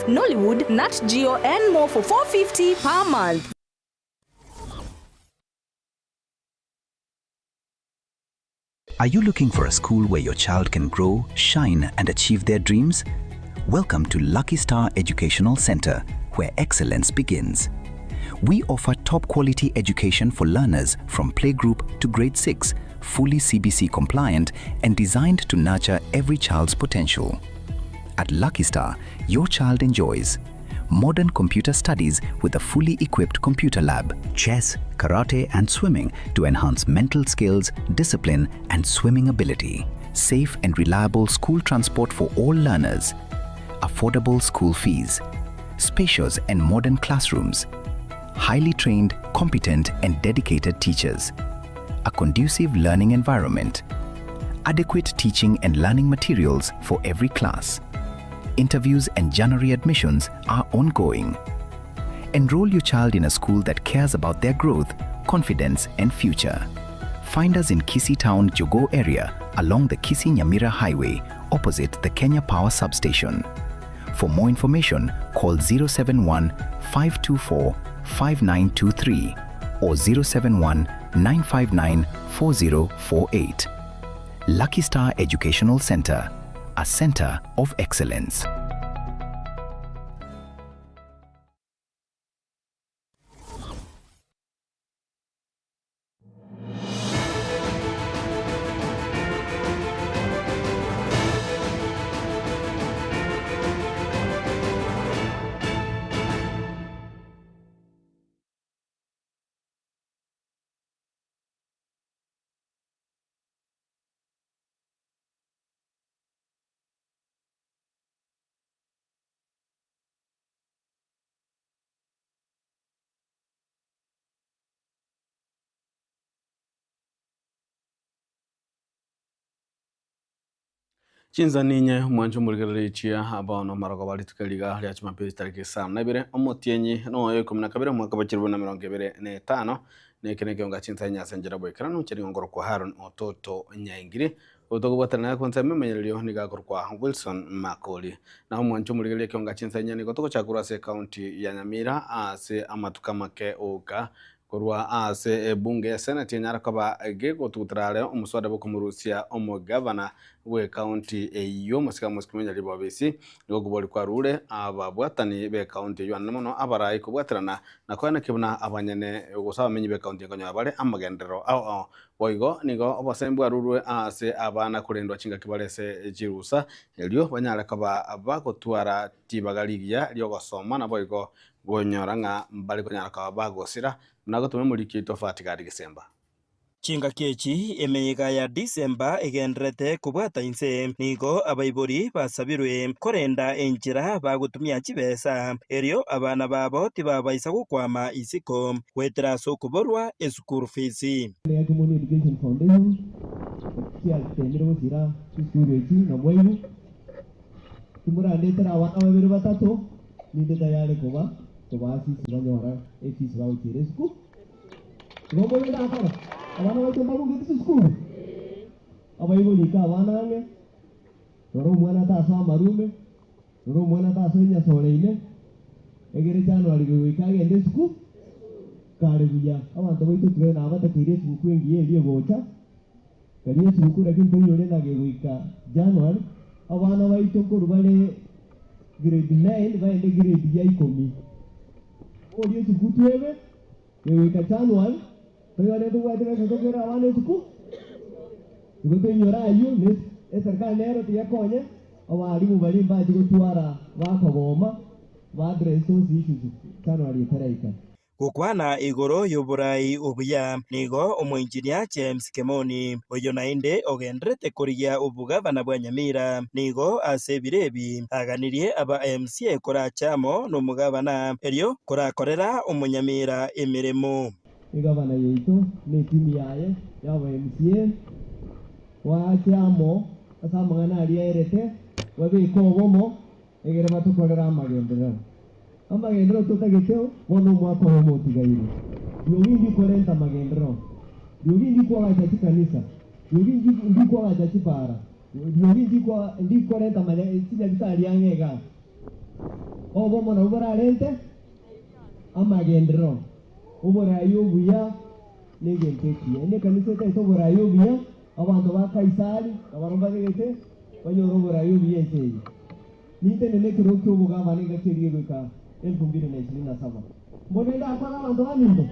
Nollywood, Nat Geo, and more for $450 per month. Are you looking for a school where your child can grow, shine, and achieve their dreams? Welcome to Lucky Star Educational Center, where excellence begins. We offer top-quality education for learners from playgroup to grade 6, fully CBC compliant and designed to nurture every child's potential. At Lucky Star, your child enjoys modern computer studies with a fully equipped computer lab, chess, karate and swimming to enhance mental skills, discipline and swimming ability, safe and reliable school transport for all learners, affordable school fees, spacious and modern classrooms, highly trained, competent and dedicated teachers, a conducive learning environment, adequate teaching and learning materials for every class. Interviews and January admissions are ongoing. Enroll your child in a school that cares about their growth, confidence and future. Find us in Kisii Town, Jogo area along the Kisii Nyamira Highway opposite the Kenya Power Substation. For more information, call 071-524-5923 or 071-959-4048. Lucky Star Educational Center, a center of excellence. Chinsa ni Inye mwancho murigari chia abono maroko bali tukaliga lya Jumapili tariki 12 omotienyi no yo 12 mwaka wa 2025 nekene Ekeonga Chinsa nyasenjera boykana no cheri ngoro kwa Haron Ototo Nyaingiri otogo batana konse memenyerio niga kwa Wilson Makoli na mwancho murigari Ekeonga Chinsa nyani gotoko chakura se county ya Nyamira ase amatukamake oka korwa ase bunge senate nyara kaba gego tutrale omuswada bokumurusia omugavana we county eyo musika musikimenya libo besi ngogo boli kwa rule ababwatani be county yo namono abarayi kubwatrana nakwana kibuna abanyene gusaba menyi be county ngonya bale amagendero boigo nigo obasembwa rurwe ase abana kurendwa chinga kibalese jirusa elyo banyara kaba abakotwara tibagaligia lyo gosoma na boigo gonyoranga mbali kunyara kaba bagosira nago tumemuliki tofauti kadi Disemba. Chinga kechi emeyega ya Disemba egendrete kubwata inse nigo abaibori basabirwe korenda enjira bagutumia chibesa eryo abana babo tibabaisa gukwama isiko wetera so kuborwa esukuru fees. Education Foundation kia tendero zira sukuru echi na mweru tumura letera wana babiri batatu ninde tayari kuba asi sibanyora fees bawutire sukuru ngomo nda akara abana bato bagugite sukuru abayibulika abana nge roro mwana ta sa marume roro mwana ta so nya soreine egere cyano ari gwikage ende sukuru kare buya abantu baito twena abatakire sukuru ngiye ndiye gocha kariye sukuru akinto yore nage gwika January abana baito korubale grade 9 baende grade ya 10 odiyo sukuru ebe gwika January Toyore tu wajib sekogera awane suku. Tugoto nyora ayu ne serikali nero tiya konye awali mubali mbaji gutwara bakogoma badreso zishuzu January teraika. Gukwana igoro y'uburai ubuya nigo umuinjinia James Kemoni oyo nainde ogendrete kuriya ubugavana bwa Nyamira nigo asebirebi aganirie aba MCA kora chamo no mugavana eryo korakorera umunyamira emiremo. Gavana yetu ni timu yaye yaba MCA wa chamo asamangana aliyerete wabiko bomo egere batukorera amagendero tutagiteo wono mwako homo tigaire yobindi korenta magendero yobindi kwa gacha kanisa yobindi ndiko gacha para yobindi kwa ndiko korenta male tinya bitali yangega obo mona ubararente amagendero uburayi obuya negentekiye ne kanisa itaito uburayi obuya abantu ba Kaisari abaromba gegete banyoro uburayi obuya enseye nitene nekiro ky'obugamba negakiriye gweka 2027 mbonenda akora abantu banindo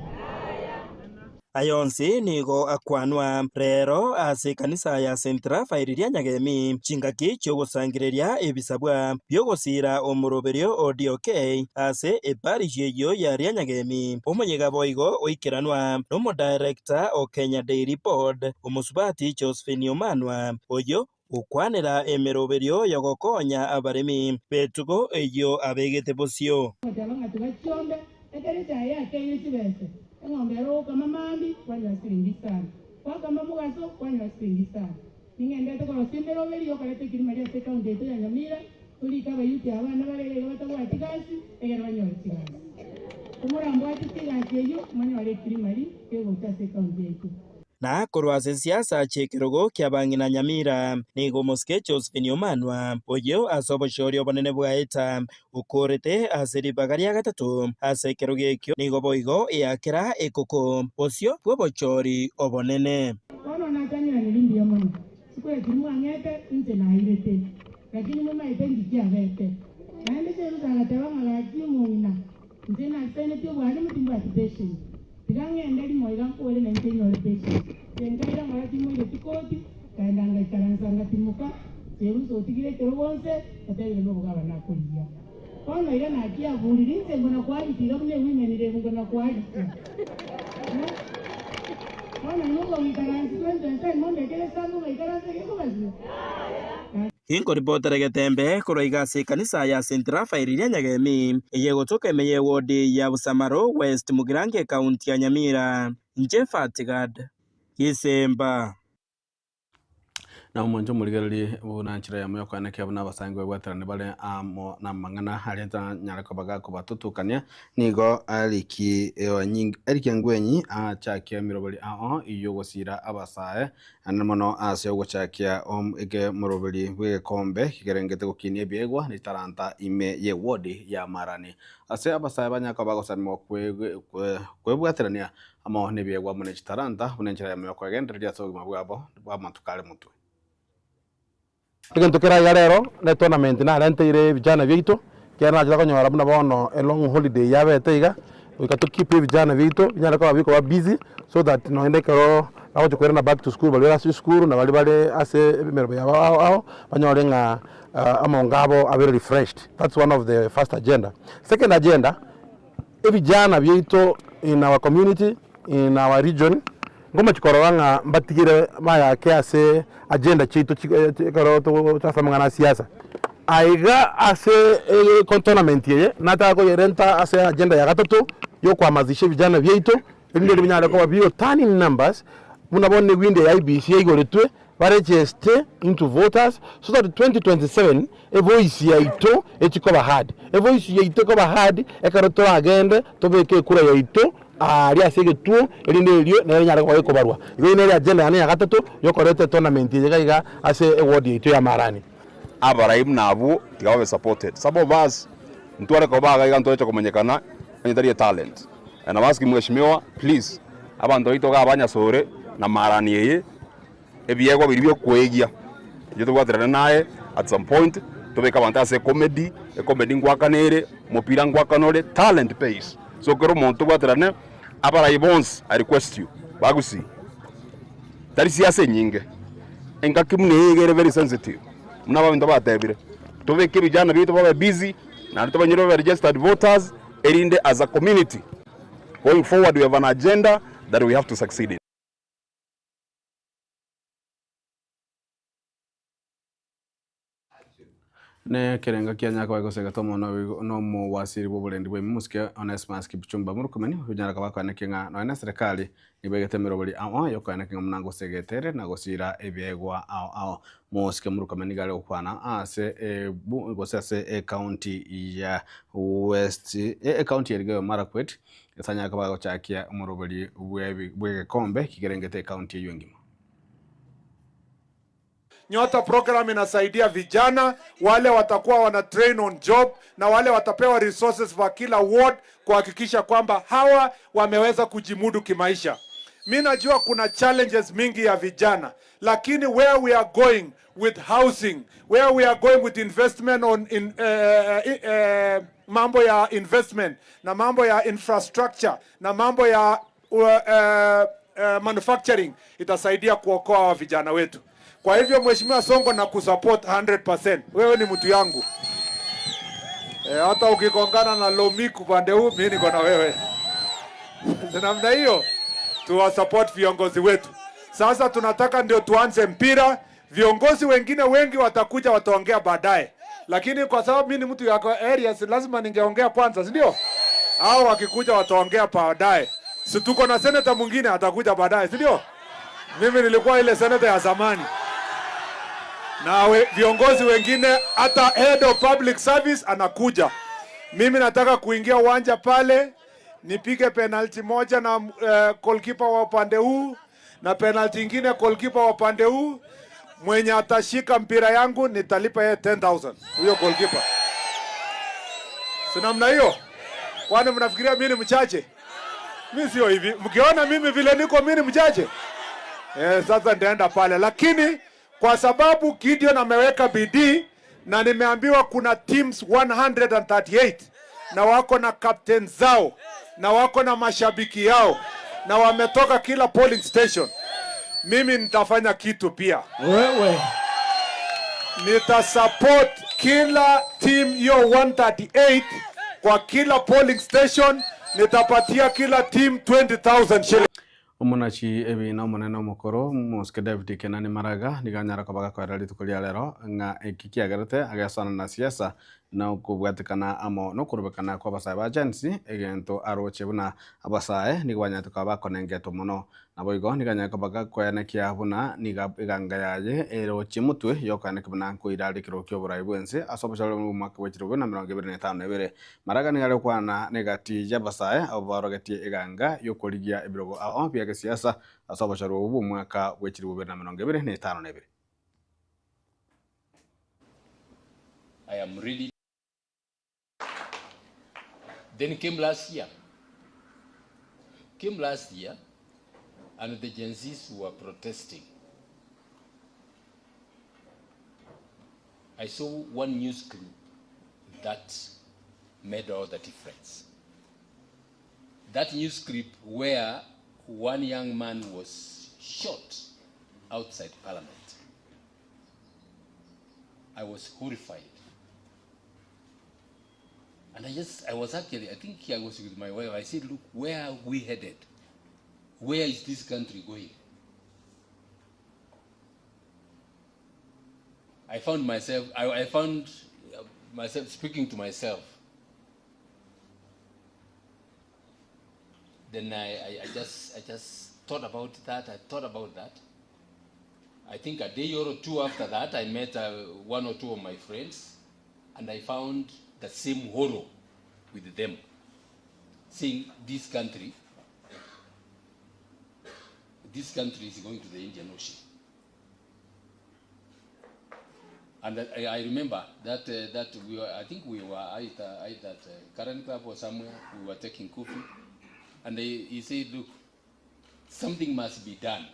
ayonsi nigo akwanwa rero ase kanisa ya Centra fairiria nyagemi chingaki cyogusangiriria ebisabwa byogosira omuroberio ODOK ase eparish yo ya nyagemi omunyega boigo oikiranwa no director o Kenya Dairy Board omusubati Josephine Omanwa oyo ukwanira emeroberio yogokonya abaremi betugo eyo abegete bosio ng'ombe kama mambi kwani wasiringi sana kwa kama mugaso kwani wasiringi sana ningende tukoro simbero beli yokalete kirimaria se kaunti yetu ya Nyamira tulika bayuti abana barere batagwa tigasi egera banyoro tigasi umurambo ati tigasi eyo manya wale kirimari ego tase kaunti yetu na korwase siasa chekerogo kyabangina Nyamira nigo moske Josephine Omanwa oyo asoboshori obonene bwaeta ukorete aseri bagaria gatatu asekerogekyo nigo boigo yakera ekoko osio bwobochori obonene ono natanyira nilindi yomono sikwe kimwangete nje na irete lakini mama itendi kyavete naende seru zangateba ngati muina nje na senete bwali mutimba attention tigangende limoiga kwele na ntenyole pesa yengaira marati mo ile tikoti kaenda ngaikaranga ngatimuka seruso tigire terobonse atayile no bugaba nakulia kono ile na kia bulirize mbona kwali tira mune women ile mbona kwali kono nuko ngikaranzi kwenda ntai monde kile sangu ngikaranzi kiko bazi Inko ripotere Getembe kuroiga ase kanisa ya Centra fairiria nyagemi eyegotoka emeye wodi ya Busamaro West Mugirange kaunti ya Nyamira nje Fatigad Kisemba na umonjo muligereri bunanchira ya moyo kwaneke abuna basangwe gwaterane bale amo na mangana halenta nyarako bagako batutukania nigo aliki nyingi aliki ngwenyi achakia mirobali iyo gosira abasae anamono ase gochakia ege morobali bwe kombe kigerengete gukinie biegwa ni taranta ime ye wodi ya Marani ase abasae banyako bagosanimo kwebwaterania amo ne biegwa mune taranta bunanchira ya moyo kwagenderia sogima bwabo bamatukale mutwe Tukira ya rero na tournament na renteire vijana vitu kiana aja konyora buna bono a long holiday ya beteiga ukatukipe vijana vitu vijana kwa biko busy so that no ende kero aho tukwera back to school bali asi school na bali ase merbo ya ao banyore nga amongabo are refreshed. That's one of the first agenda. Second agenda vijana vitu in our community, in our region ngoma chikoranga mbatigire maya kiase agenda chitu chikaro to tafamanga siasa aiga ase tournament ye nataka yerenta ase agenda ya gatatu yo kwamazishe vijana vyeito ndio binyara kwa bio turning numbers munabone winde ya IBC igoretwe register into voters so that 2027 a voice yaito echikoba hard a voice yaito koba hard ekaroto agende tobeke kura yaito ali asege tu elinde elio na nyara kwa barua iyo ne agenda yani ya gatatu yo korete tournament yega ase award yaito ya Marani abaraim nabo tigawe supported sabo bas ntware ko baga iganto cyo kumenyekana anyitari talent na baski mheshimiwa please abantu ito gabanya sore na Marani yeye ebiego biribyo kwegia yo tugwaterana naye at some point tobeka bantase comedy ngwakanere mupira ngwakanore talent pays so kero monto gwaterana abara ibons I request you bagusi tari siasa nyinge engakimune igere very sensitive mnaba bintu batebire tobeke bijana bitu baba busy na tubanyiro ba registered voters erinde as a community going forward we have an agenda that we have to succeed in. ne kerenga kianya kwa gosega tomo no mu wasiri bobulendi bwe muske Onesmus Kipchumba murukumeni hujara kwa kwa nekinga no ene serikali nibegete merobali yo kwa nekinga mnango segetere na gosira ebyegwa muske murukumeni gale okwana ase gosase county ya West county ya Elgeyo Marakwet yasanya kwa gochakia murobali bwe kombe kigerengete county yongima Nyota program inasaidia vijana wale watakuwa wana train on job na wale watapewa resources kwa kila ward kuhakikisha kwamba hawa wameweza kujimudu kimaisha. Mimi najua kuna challenges mingi ya vijana, lakini where we are going with housing, where we are going with investment on mambo ya investment na mambo ya infrastructure na mambo ya manufacturing itasaidia kuokoa vijana wetu. Kwa hivyo Mheshimiwa Sonko na kusupport 100%. Wewe ni mtu yangu. Hata ukikongana na Lomiku upande huu mimi niko na wewe. Namna hiyo tuwa support viongozi wetu. Sasa tunataka ndio tuanze mpira. Viongozi wengine wengi watakuja wataongea baadaye. Lakini kwa sababu mimi ni mtu ya areas lazima ningeongea kwanza, si ndio? Hao wakikuja wataongea baadaye. Si tuko na senator mwingine atakuja baadaye, si ndio? Mimi nilikuwa ile senator ya zamani. Na viongozi wengine hata head of public service anakuja. Mimi nataka kuingia uwanja pale, nipige penalty moja na goalkeeper wa upande huu na penalty nyingine goalkeeper wa upande huu. Mwenye atashika mpira yangu nitalipa yeye 10,000. Huyo goalkeeper. Si namna hiyo? Kwani mnafikiria mimi ni mchache? Mimi sio hivi. Mkiona mimi vile niko mimi ni mchache. Sasa nitaenda pale, lakini kwa sababu Gideon ameweka bidii na nimeambiwa kuna teams 138 na wako na captain zao na wako na mashabiki yao na wametoka kila polling station. Mimi nitafanya kitu pia. Wewe nitasupport kila team hiyo 138 kwa kila polling station. Nitapatia kila team 20,000 shillings. Umunachi ebi na umunene omukoro Muske David Kenani Maraga niganyara kabaga kwa rali tukulia lero nga ekikiagarete agasana na siasa na ukubwatikana amo no kurubekana kwa basaye ba agency egento aroche buna abasaye nigwanya tukaba konengeto muno naboigo niganya kabaga kwa yanekia buna niganga yaje eroche mutwe yokane kibuna ko irali kirokyo burai bwense asobashalo mu mwaka wa 2025 ebere Maraga nigale kwana negati jabasaye abarogati eganga yokoligia ebirogo a ya siasa asobashalo ubu mwaka wa 2025 ebere. I am ready. Then came last year, and the Gen Zs were protesting. I saw one news clip that made all the difference. That news clip where one young man was shot outside Parliament. I was horrified. And I think I was with my wife. I said, look, where are we headed? Where is this country going? I found myself speaking to myself. Then I just thought about that. I think a day or two after that, I met one or two of my friends, and I found the same horror with them, saying this country is going to the Indian Ocean. And I remember that I think we were at that current club or somewhere. We were taking coffee, and he said, "Look, something must be done."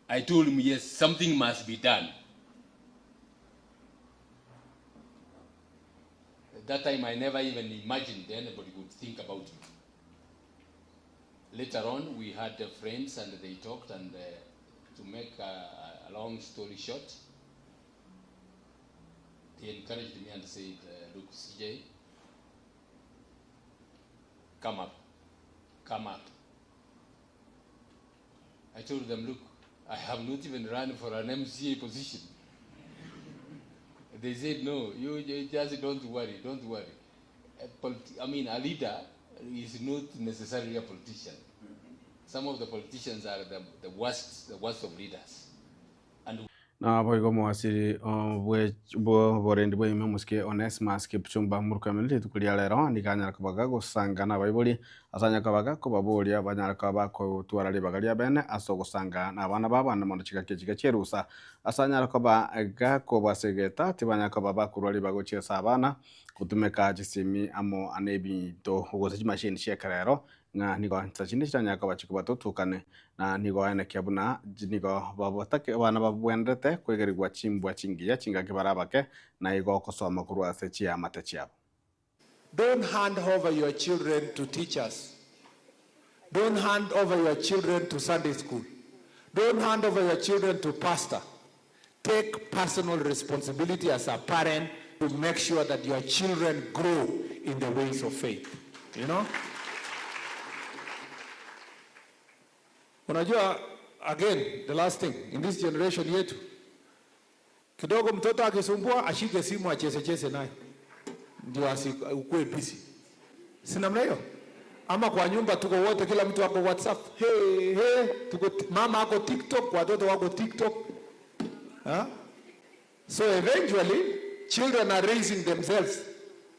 I told him, "Yes, something must be done." At that time, I never even imagined anybody would think about me. Later on, we had friends and they talked, and to make a long story short, they encouraged me and said, "Look, CJ, come up. I told them, "Look, I have not even run for an MCA position." They said, "No, you just don't worry. A leader is not necessarily a politician. Some of the politicians are the worst of leaders." And na boigo mwasiri borendi bwe muske Onesmus Kipchumba murkamili tukulia lero nikanya kabaga gusanga na baibuli asanya kabaga ko babulia banyara kaba ko twara bagalia bene aso gusanga na bana baba na mondo chika cherusa asanya kaba ga ko basegeta tibanya kaba bakurali bagochia sabana kutumeka jisimi amo anebi to ugozaji machine shekarero nga nigo ntachini chanya kaba chikubato tukane na nigo ene kiabuna nigo babotake bana babwendete kwegerigwa chimbwa chingiya chingake barabake na igo kosoma kurwa sechi amatechiabo. Don't hand over your children to teachers. Don't hand over your children to Sunday school. Don't hand over your children to pastor. Take personal responsibility as a parent to make sure that your children grow in the ways of faith. You know? Unajua, again, the last thing, in this generation yetu, kidogo mtoto akisumbua, ashike simu acheze naye. Ndio ukue busy. Si namna hiyo? Ama kwa nyumba tuko wote, kila mtu wako WhatsApp. Hey, tuko mama ako TikTok, watoto wako TikTok. Huh? So eventually, children are raising themselves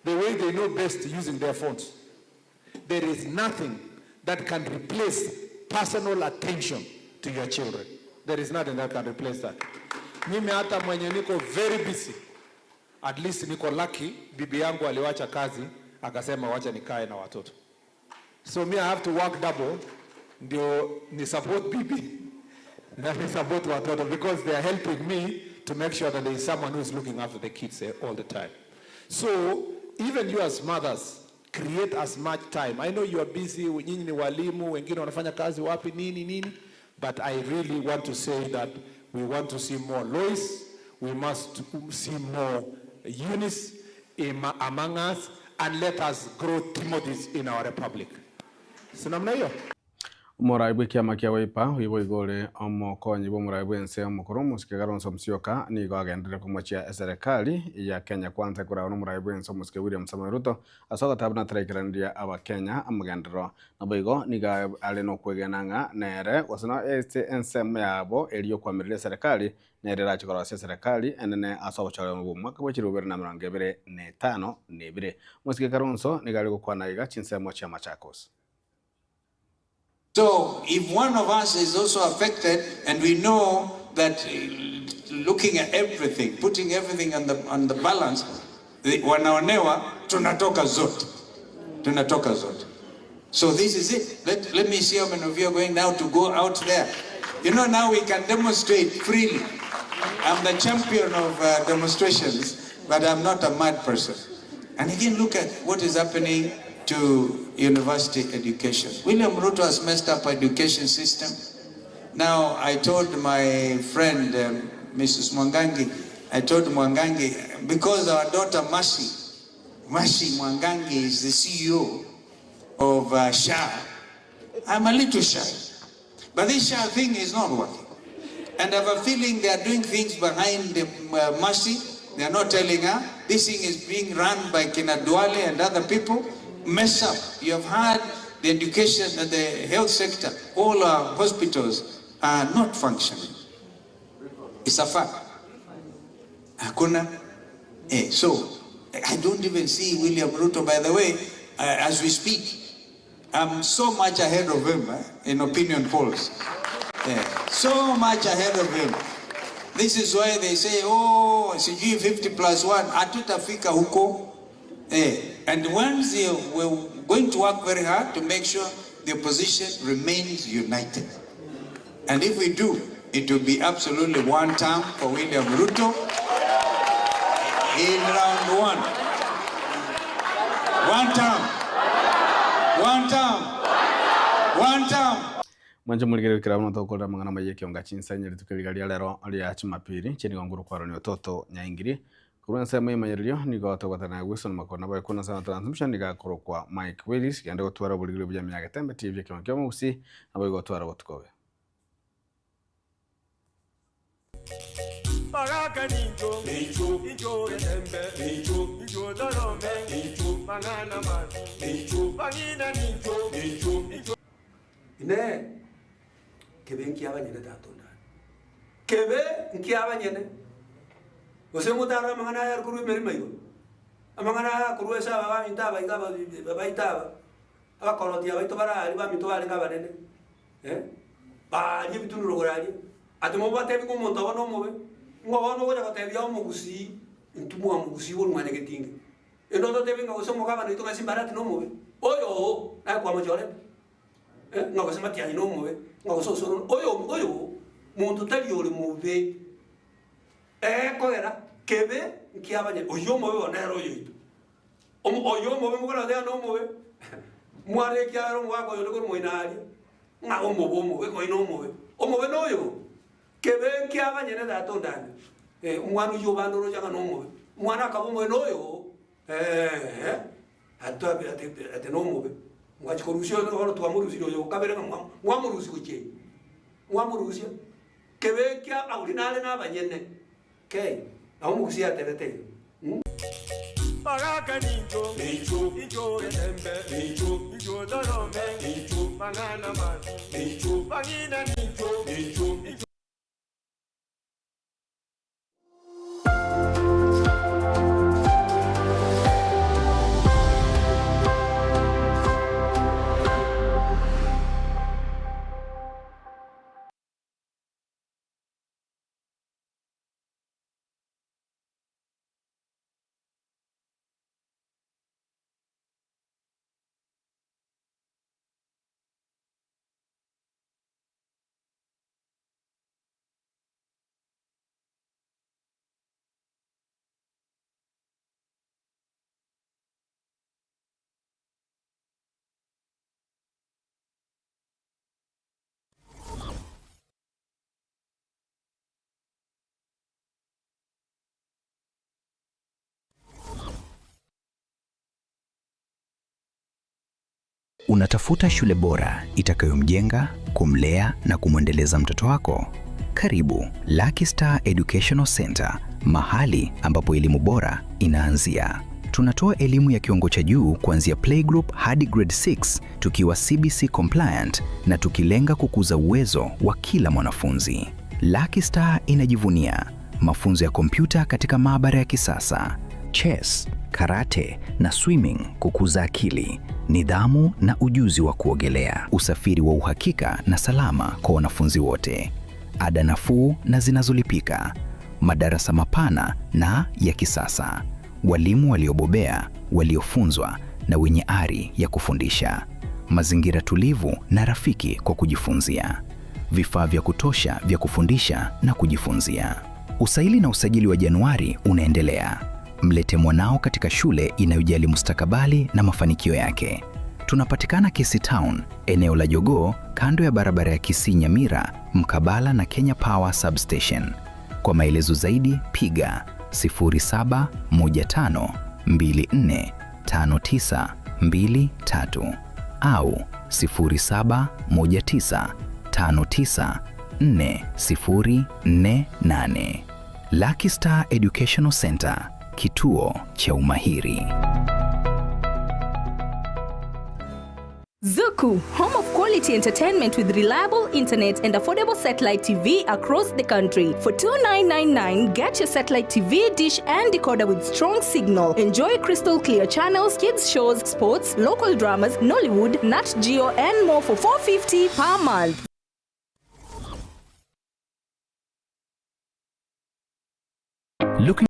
the way they know best using their phones. There is nothing that can replace personal attention to your children. There is nothing that can replace that. Mimi hata mwenye niko very busy, at least niko lucky, bibi yangu aliwacha kazi, akasema wacha nikae na watoto. So me I have to work double, ndio ni support bibi, na ni support watoto, because they are helping me to make sure that there is someone who is looking after the kids all the time. So even you as mothers, create as much time. I know you are busy, nyinyi ni walimu, wengine wanafanya kazi wapi nini, but I really want to say that we want to see more Lois, we must see more Eunice among us, and let us grow Timothy's in our republic. Sinamna hiyo? Umuraibu kiama kia waipa, hibo igole konyi bo muraibu ense mukuru musike garonso msioka ni gagendere kumwachia serikali ya Kenya kwanza kuraona muraibu ense musike William Samoei Ruto asoka tabna trekirandia aba Kenya amagendero na boigo ni ga aleno kwegenanga nere wasana ense yabo eliyo kwamirire serikali nere rachikora serikali enene asoka chalo mu mwaka wa 2025 nebire musike garonso ni gali gukwana iga Chinsa mocha Machakos. So if one of us is also affected, and we know that looking at everything, putting everything on the balance, wanaonewa tunatoka zote. So this is it. Let me see how many of you are going now to go out there. You know, now we can demonstrate freely. I'm the champion of demonstrations, but I'm not a mad person. And again, look at what is happening to university education. William Ruto has messed up education system. Now, I told my friend, Mrs. Mwangangi, because our daughter Mercy Mwangangi is the CEO of SHA, I'm a little shy. But this SHA thing is not working. And I have a feeling they are doing things behind Mercy. They are not telling her. This thing is being run by Kina Duale and other people. Mess up. You have had the education and the health sector. All our hospitals are not functioning. It's a fact. Hakuna. So, I don't even see William Ruto, by the way, as we speak. I'm so much ahead of him in opinion polls. So much ahead of him. This is why they say, oh, CG 50+1, atutafika huko. And once we're going to work very hard to make sure the opposition remains united. And if we do, it will be absolutely one term for William Ruto in round one. One term. Manje muligere kira uno tokola mangana maye Ekeonga Chinsa nyeri tukeligalia lero ali ya chimapiri chini nguru kwa ni Ototo nyaingiri kuruna sema imanyerio nigo atogotana Wilson makona baye kuna sana transmission niga kwa Mike Willis yande gotwara buligire bya myaka Getembe TV Ekeonga musi nabaye gotwara gotukowe Baraka ninjo ninjo Getembe ninjo dorome ninjo mangana mazi ninjo bangina ninjo Ine kebenki abanyene datonda kebe nkiaba nyene osemo tara mangana ya kuru meri mayo amangana kuru esa baba intaba ingaba baba itaba abakoroti abaito bara ari ba mito ari ngaba nene ba ni bitu rogorari atemo bate bi kumonto bono mobe ngoba no goja kotebi o mugusi ntumu wa mugusi wonu mane getinge endo to tebi ngo somo kaba no to ngasi barati no mobe oyo na kwa mojore ngo sema tia no mobe ngo so oyo muntu tali ole mobe kogera kebe nkiabanye oyo mobe onero oyo oyo mobe mugora de no mobe mware kiaro mwako yo ko moinari nga omobo mobe ko ino mobe omobe no yo kebe kiabanye ne da to ndani umwana yo bandoro janga no mobe mwana ka mobe no yo hato ate no mobe ngwachi korusio no to amurusi yo kabere mwamurusi kuche mwamurusi kebe kia aurinale na banyene ke aumusi atebete Bagaka ninjo, ninjo getembe, ninjo dorome, ninjo banana mati, ninjo bangina ninjo. Unatafuta shule bora itakayomjenga, kumlea na kumwendeleza mtoto wako? Karibu Lucky Star Educational Center, mahali ambapo elimu bora inaanzia. Tunatoa elimu ya kiwango cha juu kuanzia playgroup hadi grade 6 tukiwa CBC compliant na tukilenga kukuza uwezo wa kila mwanafunzi. Lucky Star inajivunia mafunzo ya kompyuta katika maabara ya kisasa, chess, karate na swimming kukuza akili, nidhamu na ujuzi wa kuogelea, usafiri wa uhakika na salama kwa wanafunzi wote, ada nafuu na zinazolipika, madarasa mapana na ya kisasa, walimu waliobobea, waliofunzwa na wenye ari ya kufundisha, mazingira tulivu na rafiki kwa kujifunzia, vifaa vya kutosha vya kufundisha na kujifunzia. Usaili na usajili wa Januari unaendelea. Mlete mwanao katika shule inayojali mustakabali na mafanikio yake. Tunapatikana Kisii Town, eneo la Jogoo, kando ya barabara ya Kisii Nyamira, mkabala na Kenya Power Substation. Kwa maelezo zaidi piga 0715245923 au 0719594048. Lucky Star Educational Center, kituo cha umahiri. Zuku, home of quality entertainment with reliable internet and affordable satellite TV across the country. For $29.99, get your satellite TV dish and decoder with strong signal. Enjoy crystal clear channels, kids shows, sports, local dramas, Nollywood, Nat Geo and more for $4.50 per month. Looking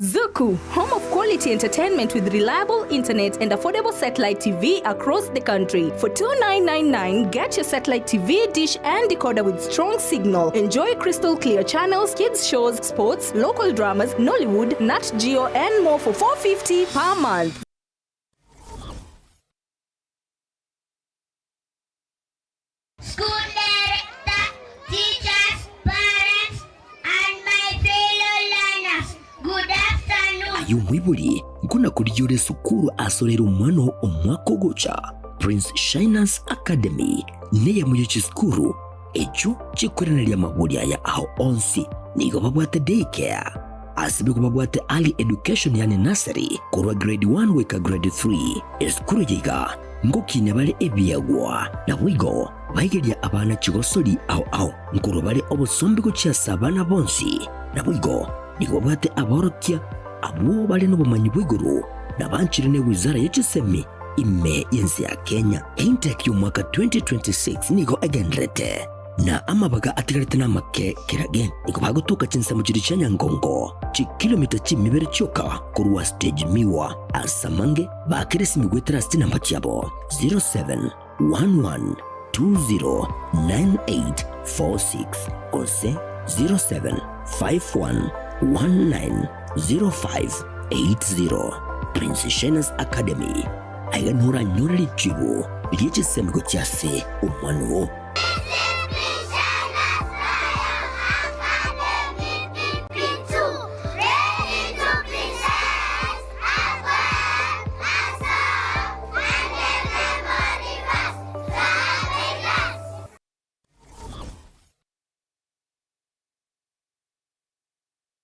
Zuku, home of quality entertainment with reliable internet and affordable satellite TV across the country. For $29.99, get your satellite TV dish and decoder with strong signal. Enjoy crystal clear channels, kids shows, sports, local dramas, Nollywood, Nat Geo, and more for $4.50 per month. School director, teachers, parents, and my fellow learners, good afternoon. Ayumwibuli nkuna kulijure sukuru asolera umwana omwaka ogocha Prince Shiner's Academy neye muyochi skuru echo chikorana lya mabulya ya aho onsi nigo babwate daycare asibe ko babwate early education yani nursery kurwa grade 1 weka grade 3 eskuru yiga ngokinya bale ebyagwa na wigo bayigelya abana chigosoli aho nkuru bale obusombi ko cyasa abana bonsi na wigo nigo babwate aborokya abo bali n'ubumanyi bw'iguru nabanchire ne wizara y'ekisemi ime yensi ya Kenya intake y'umwaka 2026 nigo agendrete na amabaga atigarite n'amake kirage nigo bagutuka Chinsa mu kiri cyanyangongo chi kilomita chimibere cyoka kurwa stage miwa asamange bakiresi migwetera stina mpatyabo 0711209846 kose 0751190580 Prince Shiner's Academy ayanura nyori chibu liye semgo cyase umwanu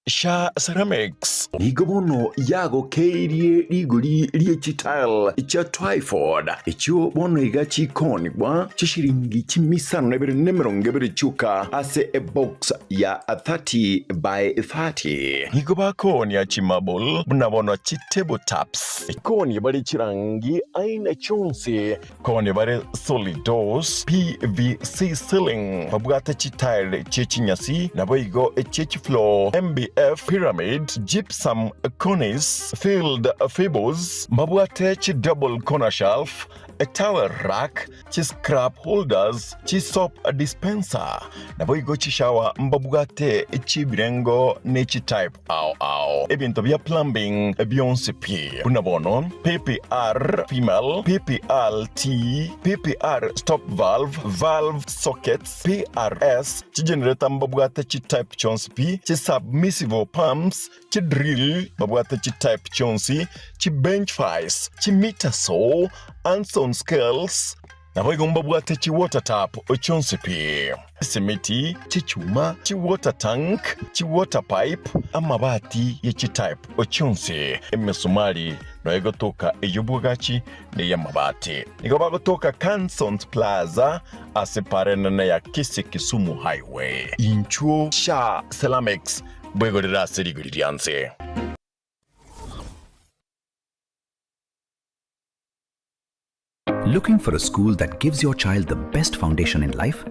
Sha Ceramics nigobono yago keirie rigori riechitile cha Twyford icho bono igachi konigwa chishiringi chimisano nebere nemerongebere chuka ase a box ya 30 by 30 nigoba koni ya chimabol bunabono chitable taps koni bari chirangi aina chonse koni bari solid doors PVC ceiling babugata chitile chechinyasi naboigo chechi floor MBF pyramid gypsum cornice filled fables mabwate chi double corner shelf a towel rack chi scrap holders chi soap dispenser naboigo chi shower mbabugate chi birengo ne chi type au ebintu bya plumbing beyonce p unabono PPR female PPRT PPR stop valve sockets PRS chi generator mbabugate chi type chonce p chi submersible pumps chi drill babwate chi type chonsi chi bench vise chi meter saw and scales naboigo mbabwate chi water tap chonsi pi simiti chi chuma chi water tank chi water pipe amabati ye chi type chonsi emesumali noego toka eyubwagachi ne yamabati nigo bagotoka Cansons Plaza aseparena na ya Kisii Kisumu highway inchuo Sha Ceramics bwegorera serigurianse. Looking for a school that gives your child the best foundation in life?